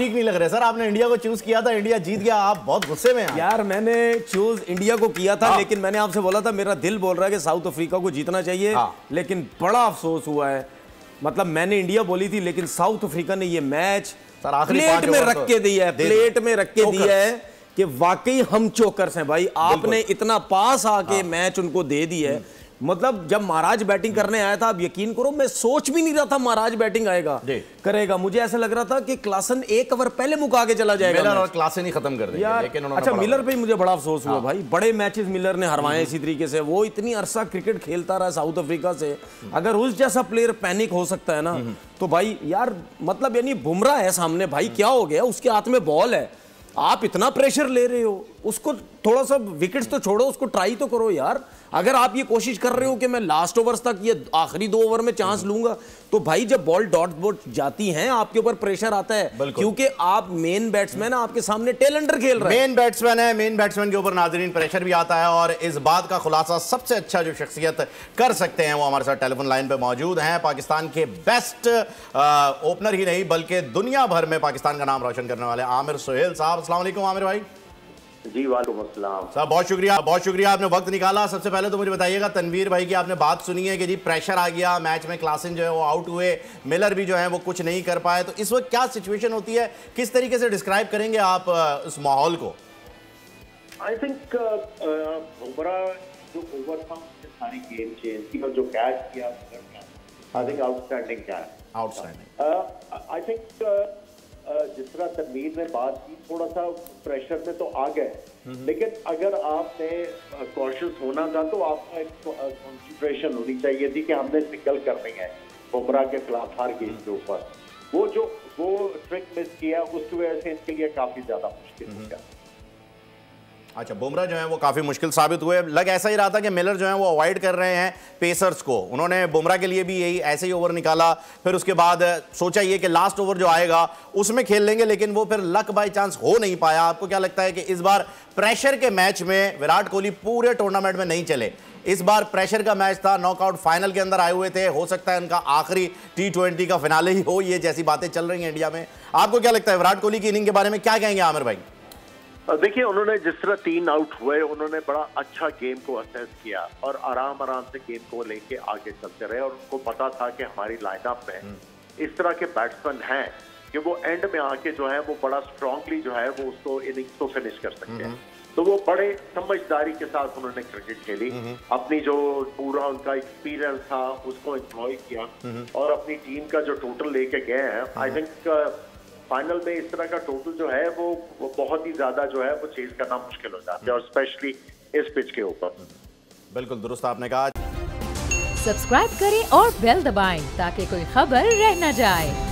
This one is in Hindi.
ठीक नहीं लग रहा सर, आपने इंडिया को चूज किया था, इंडिया जीत गया, आप बहुत गुस्से में हैं। यार मैंने चूज इंडिया को किया था, लेकिन मैंने आपसे बोला था मेरा दिल बोल रहा है कि साउथ अफ्रीका को जीतना चाहिए, लेकिन बड़ा अफसोस हुआ है। मतलब मैंने इंडिया बोली थी, लेकिन साउथ अफ्रीका ने ये मैच प्लेट में रख के दिया है, प्लेट में रख के दिया है कि वाकई हम चोकर्स हैं भाई। आपने इतना पास आके मैच उनको दे दिया है। मतलब जब महाराज बैटिंग करने आया था, आप यकीन करो मैं सोच भी नहीं रहा था महाराज बैटिंग आएगा करेगा। मुझे ऐसा लग रहा था कि क्लासन 1 ओवर पहले मुका के चला जाएगा, मिलर और क्लासन ही खत्म कर देंगे, लेकिन उन्होंने अच्छा मिलर पे मुझे बड़ा अफसोस हुआ भाई। बड़े मैचेस मिलर ने हरवाए इसी तरीके से। वो इतनी अरसा क्रिकेट खेलता रहा साउथ अफ्रीका से, अगर उस जैसा प्लेयर पैनिक हो सकता है ना तो भाई यार मतलब यानी बुमराह है सामने भाई, क्या हो गया, उसके हाथ में बॉल है, आप इतना प्रेशर ले रहे हो, उसको थोड़ा सा विकेट्स तो छोड़ो, उसको ट्राई तो करो यार। अगर आप ये कोशिश कर रहे हो कि मैं लास्ट ओवर्स तक ये आखिरी 2 ओवर में चांस लूंगा, तो भाई जब बॉल डॉट बोट जाती हैं आपके ऊपर प्रेशर आता है, क्योंकि आप मेन बैट्समैन आपके सामने टेल अंडर खेल रहे हैं, मेन बैट्समैन है, मेन बैट्समैन के ऊपर नाज़रीन प्रेशर भी आता है। और इस बात का खुलासा सबसे अच्छा जो शख्सियत कर सकते हैं वो हमारे साथ टेलीफोन लाइन पे मौजूद हैं, पाकिस्तान के बेस्ट ओपनर ही नहीं बल्कि दुनिया भर में पाकिस्तान का नाम रोशन करने वाले आमिर सुहेल साहब। अस्सलाम वालेकुम आमिर भाई। जी वालेकुम अस्सलाम साहब, बहुत शुक्रिया आपने वक्त निकाला। सबसे पहले तो मुझे बताइएगा, तनवीर भाई की आपने बात सुनी है कि जी प्रेशर आ गया मैच में, क्लासन जो है वो आउट हुए, मिलर भी जो है वो कुछ नहीं कर पाए, तो इस वक्त क्या सिचुएशन होती है, किस तरीके से डिस्क्राइब करेंगे आप उस माहौल को? आई थिंक बुमराह जो ओवर था उसने सारी गेम चेंज की और जो कैच किया I think outstanding catch, outstanding. I think जिस तरह तनवीर ने बात की, थोड़ा सा प्रेशर में तो आ गए, लेकिन अगर आपने कॉशियस होना था तो आपको एक कंसंट्रेशन होनी चाहिए थी कि हमने सिंगल करनी है बुमराह के खिलाफ हर गेम के ऊपर। वो ट्रिक मिस किया, उसकी वजह से इनके लिए काफी ज्यादा मुश्किल हो गया। अच्छा, बुमराह जो है वो काफ़ी मुश्किल साबित हुए। लग ऐसा ही रहा था कि मिलर जो है वो अवॉइड कर रहे हैं पेसर्स को, उन्होंने बुमराह के लिए भी यही ऐसे ही ओवर निकाला, फिर उसके बाद सोचा ये कि लास्ट ओवर जो आएगा उसमें खेल लेंगे, लेकिन वो फिर लक बाय चांस हो नहीं पाया। आपको क्या लगता है कि इस बार प्रेशर के मैच में विराट कोहली पूरे टूर्नामेंट में नहीं चले, इस बार प्रेशर का मैच था, नॉकआउट फाइनल के अंदर आए हुए थे, हो सकता है उनका आखिरी T20 का फिनाले ही हो, ये जैसी बातें चल रही हैं इंडिया में। आपको क्या लगता है विराट कोहली की इनिंग के बारे में क्या कहेंगे आमिर भाई? देखिए, उन्होंने जिस तरह 3 आउट हुए, उन्होंने बड़ा अच्छा गेम को असेस किया और आराम से गेम को लेके आगे चलते रहे, और उनको पता था कि हमारी लाइनअप में इस तरह के बैट्समैन हैं कि वो एंड में आके जो है वो बड़ा स्ट्रांगली जो है वो उसको इनिंग्स को फिनिश कर सकते हैं। तो वो बड़े समझदारी के साथ उन्होंने क्रिकेट खेली, अपनी जो पूरा उनका एक्सपीरियंस था उसको एंजॉय किया और अपनी टीम का जो टोटल लेके गए हैं। आई थिंक फाइनल में इस तरह का टोटल जो है वो बहुत ही ज्यादा जो है वो चेज करना मुश्किल हो जाता है, और स्पेशली इस पिच के ऊपर। बिल्कुल दुरुस्त आपने कहा। सब्सक्राइब करें और बेल दबाएं ताकि कोई खबर रह न जाए।